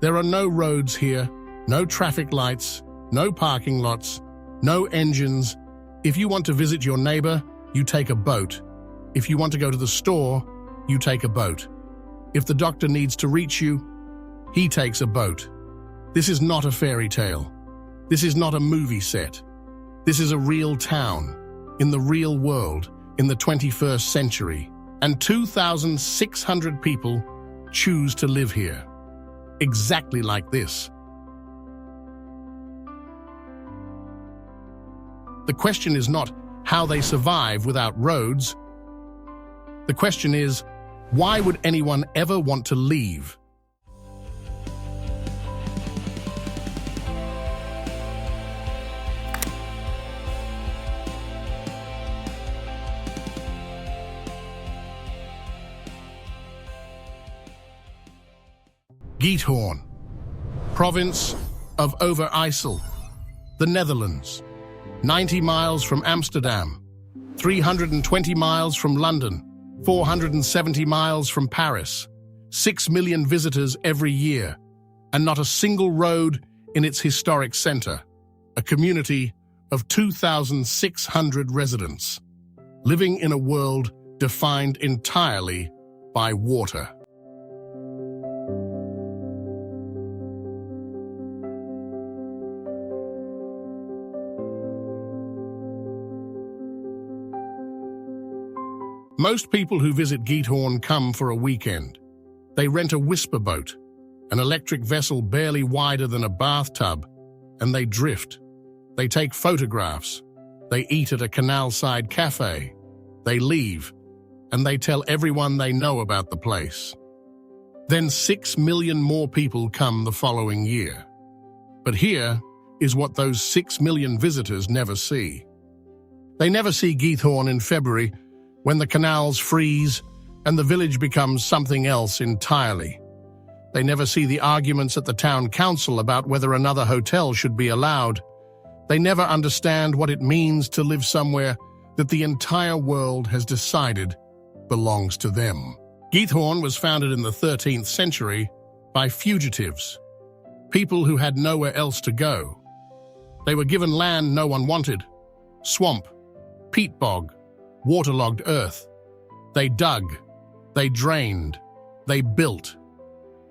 There are no roads here, no traffic lights, no parking lots, no engines. If you want to visit your neighbor, you take a boat. If you want to go to the store, you take a boat. If the doctor needs to reach you, he takes a boat. This is not a fairy tale. This is not a movie set. This is a real town, in the real world, in the 21st century, and 2,600 people choose to live here. Exactly like this. The question is not how they survive without roads. The question is, why would anyone ever want to leave? Giethoorn, province of Overijssel, the Netherlands, 90 miles from Amsterdam, 320 miles from London, 470 miles from Paris, 6 million visitors every year, and not a single road in its historic center, a community of 2,600 residents, living in a world defined entirely by water. Most people who visit Giethoorn come for a weekend. They rent a whisper boat, an electric vessel barely wider than a bathtub, and they drift. They take photographs. They eat at a canal-side cafe. They leave, and they tell everyone they know about the place. Then 6 million more people come the following year. But here is what those 6 million visitors never see. They never see Giethoorn in February, when the canals freeze and the village becomes something else entirely. They never see the arguments at the town council about whether another hotel should be allowed. They never understand what it means to live somewhere that the entire world has decided belongs to them. Giethoorn was founded in the 13th century by fugitives, people who had nowhere else to go. They were given land no one wanted, swamp, peat bog, waterlogged earth. They dug, they drained, they built.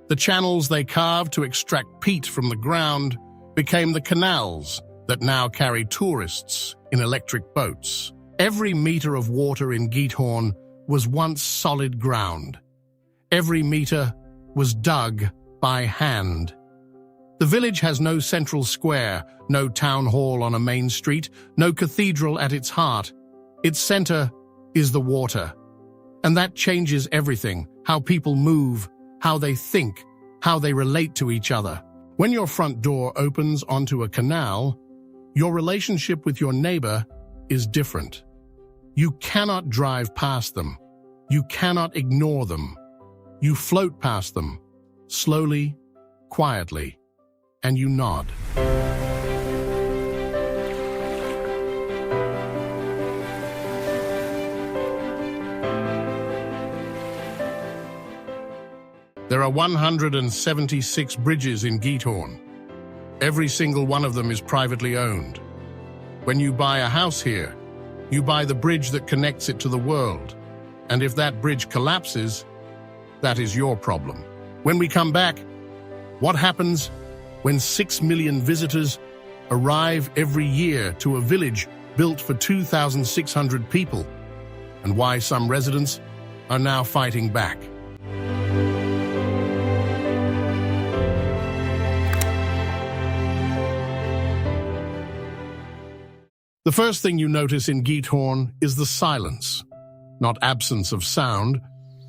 The channels they carved to extract peat from the ground became the canals that now carry tourists in electric boats. Every meter of water in Giethoorn was once solid ground. Every meter was dug by hand. The village has no central square, no town hall on a main street, no cathedral at its heart. Its center is the water, and that changes everything, how people move, how they think, how they relate to each other. When your front door opens onto a canal, your relationship with your neighbor is different. You cannot drive past them. You cannot ignore them. You float past them, slowly, quietly, and you nod. There are 176 bridges in Giethoorn. Every single one of them is privately owned. When you buy a house here, you buy the bridge that connects it to the world. And if that bridge collapses, that is your problem. When we come back, what happens when 6 million visitors arrive every year to a village built for 2,600 people, and why some residents are now fighting back? The first thing you notice in Giethoorn is the silence, not absence of sound.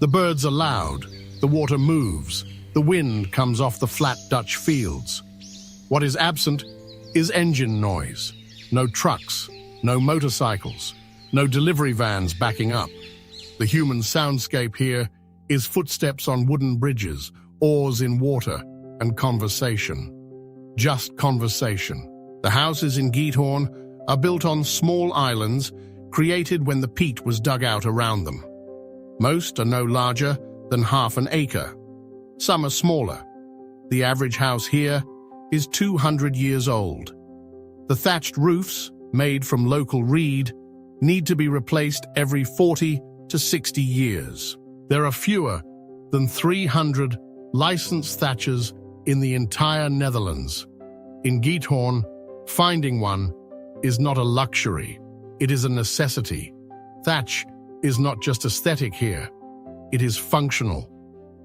The birds are loud, the water moves, the wind comes off the flat Dutch fields. What is absent is engine noise. No trucks, no motorcycles, no delivery vans backing up. The human soundscape here is footsteps on wooden bridges, oars in water, and conversation. Just conversation. The houses in Giethoorn are built on small islands created when the peat was dug out around them. Most are no larger than half an acre. Some are smaller. The average house here is 200 years old. The thatched roofs, made from local reed, need to be replaced every 40 to 60 years. There are fewer than 300 licensed thatchers in the entire Netherlands. In Giethoorn, finding one is not a luxury, it is a necessity. Thatch is not just aesthetic here, it is functional.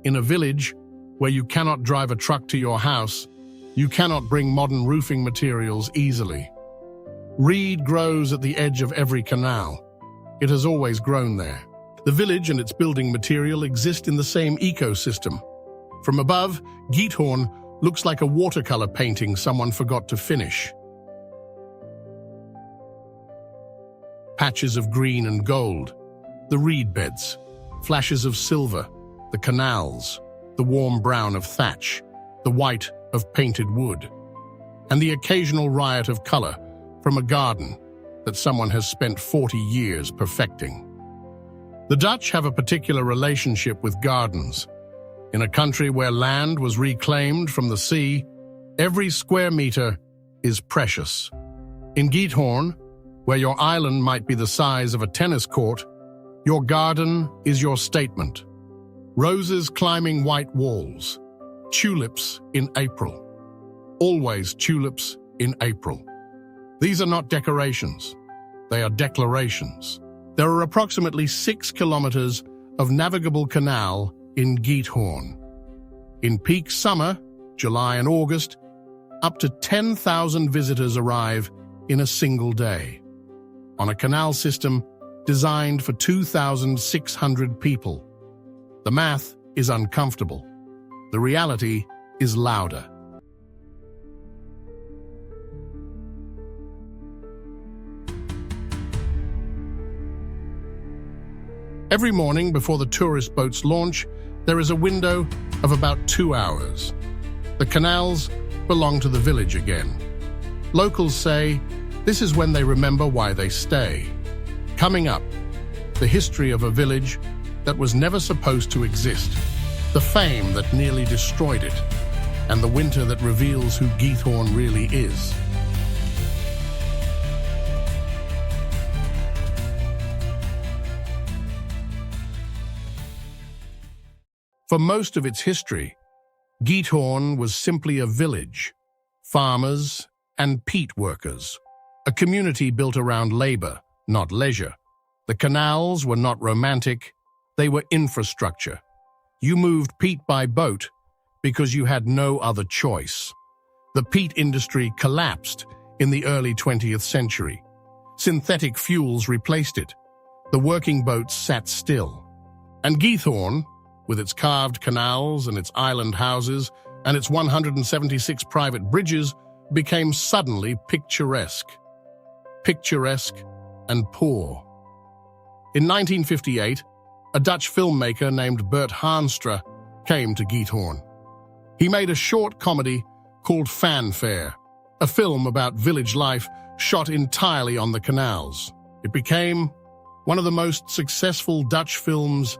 In a village where you cannot drive a truck to your house, you cannot bring modern roofing materials easily. Reed grows at the edge of every canal. It has always grown there. The village and its building material exist in the same ecosystem. From above, Giethoorn looks like a watercolor painting someone forgot to finish. Patches of green and gold, the reed beds, flashes of silver, the canals, the warm brown of thatch, the white of painted wood, and the occasional riot of color from a garden that someone has spent 40 years perfecting. The Dutch have a particular relationship with gardens. In a country where land was reclaimed from the sea, every square meter is precious. In Giethoorn, where your island might be the size of a tennis court, your garden is your statement. Roses climbing white walls, tulips in April. Always tulips in April. These are not decorations, they are declarations. There are approximately 6 kilometers of navigable canal in Giethoorn. In peak summer, July and August, up to 10,000 visitors arrive in a single day. On a canal system designed for 2,600 people. The math is uncomfortable. The reality is louder. Every morning before the tourist boats launch, there is a window of about 2 hours. The canals belong to the village again. Locals say this is when they remember why they stay. Coming up, the history of a village that was never supposed to exist, the fame that nearly destroyed it, and the winter that reveals who Giethoorn really is. For most of its history, Giethoorn was simply a village, farmers and peat workers, a community built around labor, not leisure. The canals were not romantic, they were infrastructure. You moved peat by boat because you had no other choice. The peat industry collapsed in the early 20th century. Synthetic fuels replaced it. The working boats sat still. And Giethoorn, with its carved canals and its island houses and its 176 private bridges, became suddenly picturesque. Picturesque and poor. In 1958, a Dutch filmmaker named Bert Haanstra came to Giethoorn. He made a short comedy called Fanfare, a film about village life shot entirely on the canals. It became one of the most successful Dutch films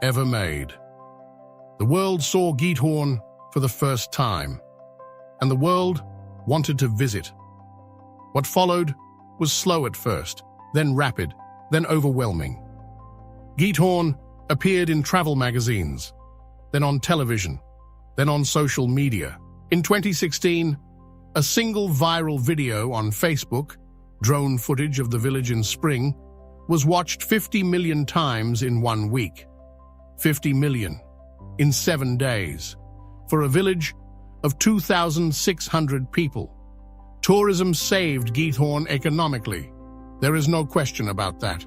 ever made. The world saw Giethoorn for the first time, and the world wanted to visit. What followed was slow at first, then rapid, then overwhelming. Giethoorn appeared in travel magazines, then on television, then on social media. In 2016, a single viral video on Facebook, drone footage of the village in spring, was watched 50 million times in 1 week. 50 million. In 7 days, for a village of 2,600 people. Tourism saved Giethoorn economically. There is no question about that.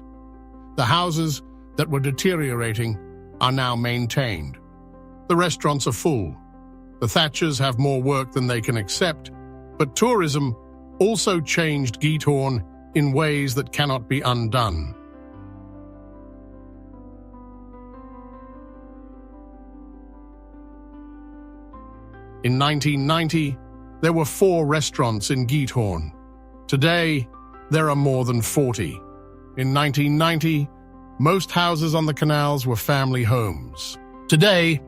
The houses that were deteriorating are now maintained. The restaurants are full. The thatchers have more work than they can accept, but tourism also changed Giethoorn in ways that cannot be undone. In 1990, there were 4 restaurants in Giethoorn. Today, there are more than 40. In 1990, most houses on the canals were family homes. Today,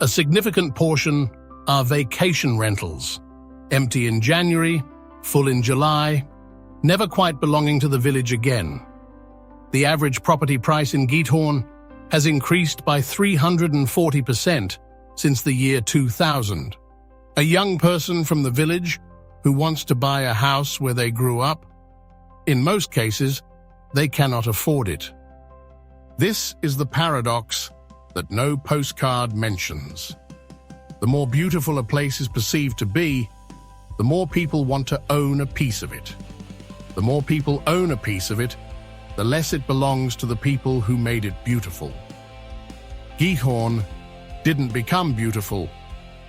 a significant portion are vacation rentals, empty in January, full in July, never quite belonging to the village again. The average property price in Giethoorn has increased by 340% since the year 2000. A young person from the village who wants to buy a house where they grew up, in most cases, they cannot afford it. This is the paradox that no postcard mentions. The more beautiful a place is perceived to be, the more people want to own a piece of it. The more people own a piece of it, the less it belongs to the people who made it beautiful. Giethoorn didn't become beautiful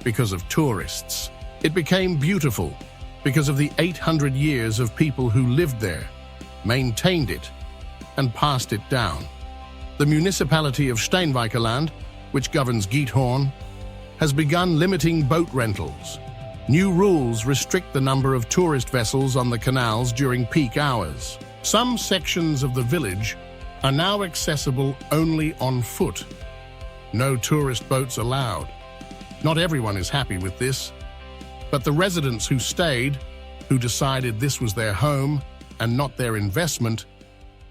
because of tourists. It became beautiful because of the 800 years of people who lived there, maintained it, and passed it down. The municipality of Steenwijkerland, which governs Giethoorn, has begun limiting boat rentals. New rules restrict the number of tourist vessels on the canals during peak hours. Some sections of the village are now accessible only on foot. No tourist boats allowed. Not everyone is happy with this, but the residents who stayed, who decided this was their home and not their investment,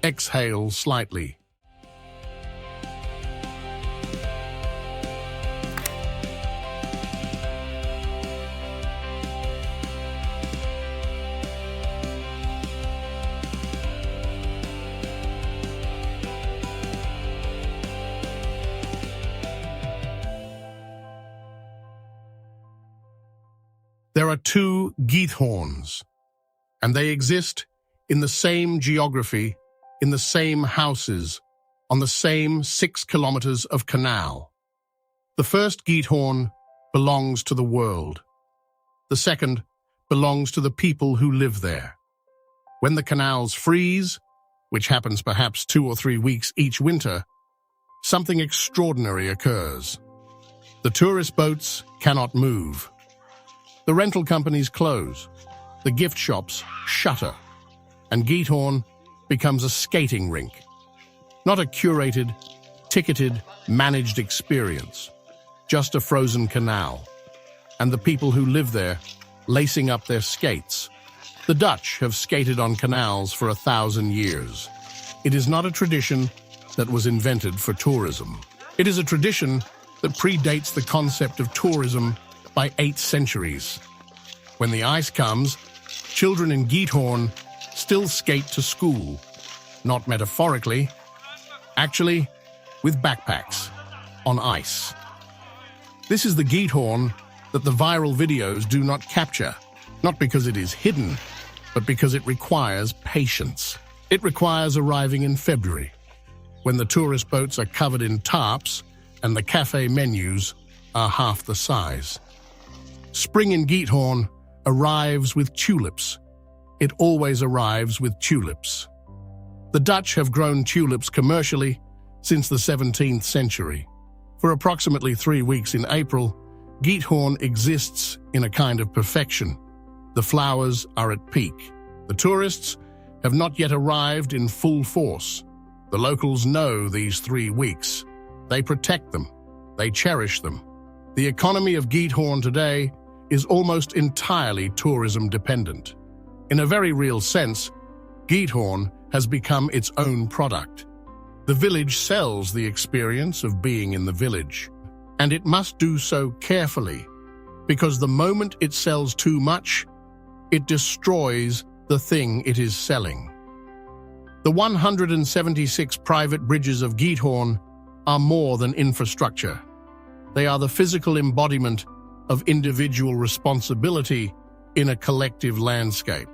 exhale slightly. There are two Giethoorns, and they exist in the same geography, in the same houses, on the same 6 kilometers of canal. The first Giethoorn belongs to the world. The second belongs to the people who live there. When the canals freeze, which happens perhaps 2 or 3 weeks each winter, something extraordinary occurs. The tourist boats cannot move. The rental companies close, the gift shops shutter, and Giethoorn becomes a skating rink. Not a curated, ticketed, managed experience, just a frozen canal, and the people who live there lacing up their skates. The Dutch have skated on canals for 1,000 years. It is not a tradition that was invented for tourism. It is a tradition that predates the concept of tourism by 8 centuries. When the ice comes, children in Giethoorn still skate to school, not metaphorically, actually with backpacks, on ice. This is the Giethoorn that the viral videos do not capture, not because it is hidden, but because it requires patience. It requires arriving in February, when the tourist boats are covered in tarps and the cafe menus are half the size. Spring in Giethoorn arrives with tulips. It always arrives with tulips. The Dutch have grown tulips commercially since the 17th century. For approximately 3 weeks in April, Giethoorn exists in a kind of perfection. The flowers are at peak. The tourists have not yet arrived in full force. The locals know these 3 weeks. They protect them. They cherish them. The economy of Giethoorn today is almost entirely tourism dependent. In a very real sense, Giethoorn has become its own product. The village sells the experience of being in the village, and it must do so carefully, because the moment it sells too much, it destroys the thing it is selling. The 176 private bridges of Giethoorn are more than infrastructure. They are the physical embodiment of individual responsibility in a collective landscape.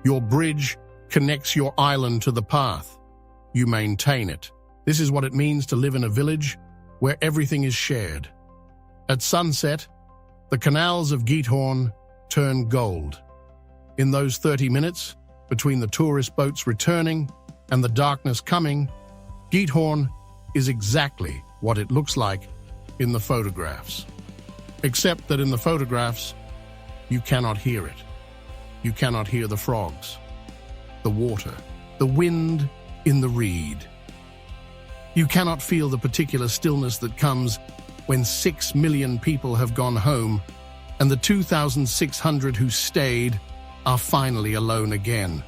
Your bridge connects your island to the path. You maintain it. This is what it means to live in a village where everything is shared. At sunset, the canals of Giethoorn turn gold. In those 30 minutes, between the tourist boats returning and the darkness coming, Giethoorn is exactly what it looks like in the photographs. Except that in the photographs, you cannot hear it. You cannot hear the frogs, the water, the wind in the reed. You cannot feel the particular stillness that comes when 6 million people have gone home and the 2,600 who stayed are finally alone again.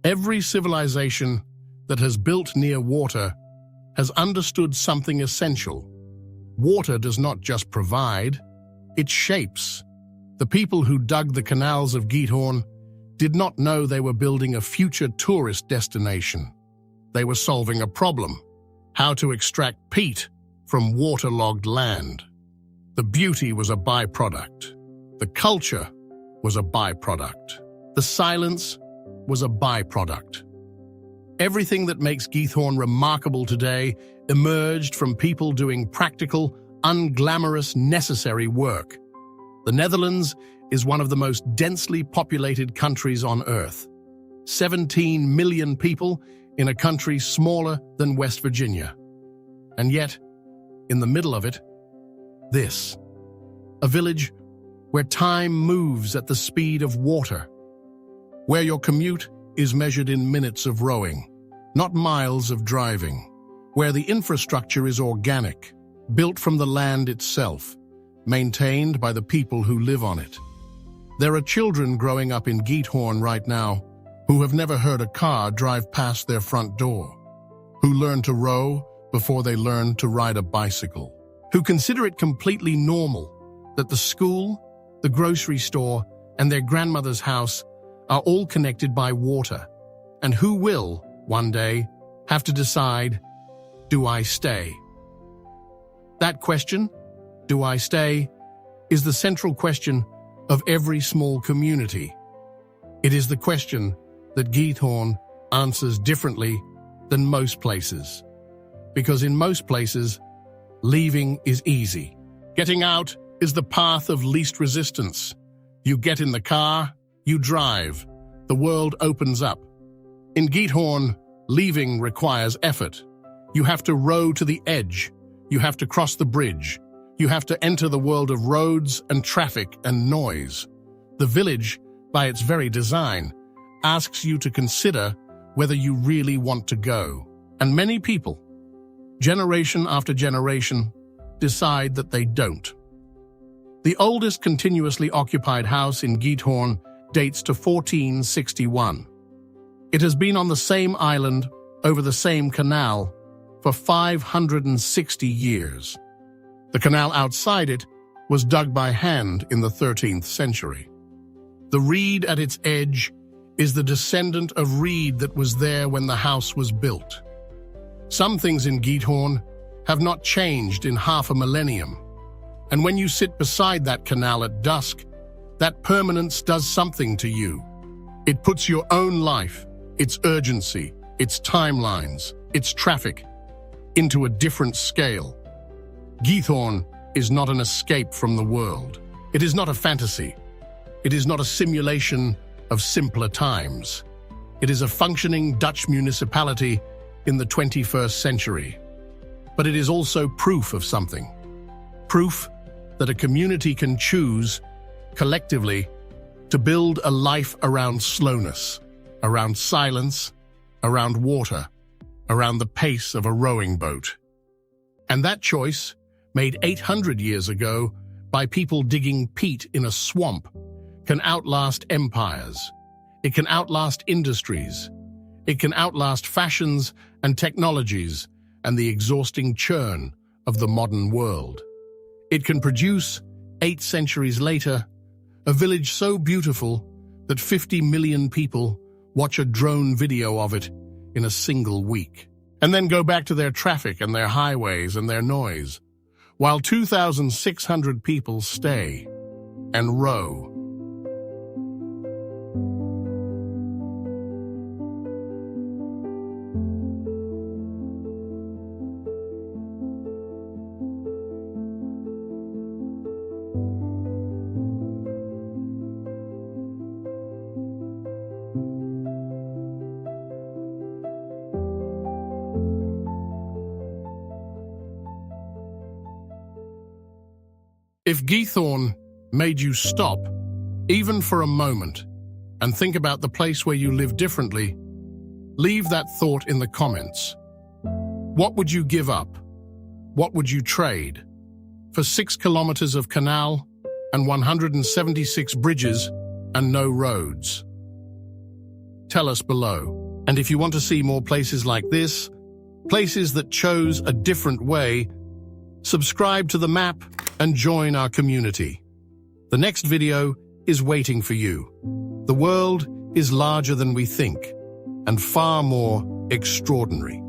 Every civilization that has built near water has understood something essential. Water does not just provide, it shapes. The people who dug the canals of Giethoorn did not know they were building a future tourist destination. They were solving a problem: how to extract peat from waterlogged land. The beauty was a byproduct. The culture was a byproduct. The silence was a byproduct. Everything that makes Giethoorn remarkable today emerged from people doing practical, unglamorous, necessary work. The Netherlands is one of the most densely populated countries on Earth. 17 million people in a country smaller than West Virginia. And yet, in the middle of it, this. A village where time moves at the speed of water, where your commute is measured in minutes of rowing, not miles of driving, where the infrastructure is organic, built from the land itself, maintained by the people who live on it. There are children growing up in Giethoorn right now who have never heard a car drive past their front door, who learn to row before they learn to ride a bicycle, who consider it completely normal that the school, the grocery store, and their grandmother's house are all connected by water, and who will, one day, have to decide, do I stay? That question, do I stay, is the central question of every small community. It is the question that Giethoorn answers differently than most places. Because in most places, leaving is easy. Getting out is the path of least resistance. You get in the car, you drive. The world opens up. In Giethoorn, leaving requires effort. You have to row to the edge. You have to cross the bridge. You have to enter the world of roads and traffic and noise. The village, by its very design, asks you to consider whether you really want to go. And many people, generation after generation, decide that they don't. The oldest continuously occupied house in Giethoorn dates to 1461. It has been on the same island, over the same canal, for 560 years. The canal outside it was dug by hand in the 13th century. The reed at its edge is the descendant of reed that was there when the house was built. Some things in Giethoorn have not changed in half a millennium, and when you sit beside that canal at dusk, that permanence does something to you. It puts your own life, its urgency, its timelines, its traffic, into a different scale. Giethoorn is not an escape from the world. It is not a fantasy. It is not a simulation of simpler times. It is a functioning Dutch municipality in the 21st century. But it is also proof of something. Proof that a community can choose, collectively, to build a life around slowness, around silence, around water, around the pace of a rowing boat. And that choice, made 800 years ago by people digging peat in a swamp, can outlast empires. It can outlast industries. It can outlast fashions and technologies and the exhausting churn of the modern world. It can produce, 8 centuries later, a village so beautiful that 50 million people watch a drone video of it in a single week, and then go back to their traffic and their highways and their noise, while 2,600 people stay and row. If Giethoorn made you stop, even for a moment, and think about the place where you live differently, leave that thought in the comments. What would you give up? What would you trade for 6 kilometers of canal and 176 bridges and no roads? Tell us below. And if you want to see more places like this, places that chose a different way, subscribe to the map and join our community. The next video is waiting for you. The world is larger than we think and far more extraordinary.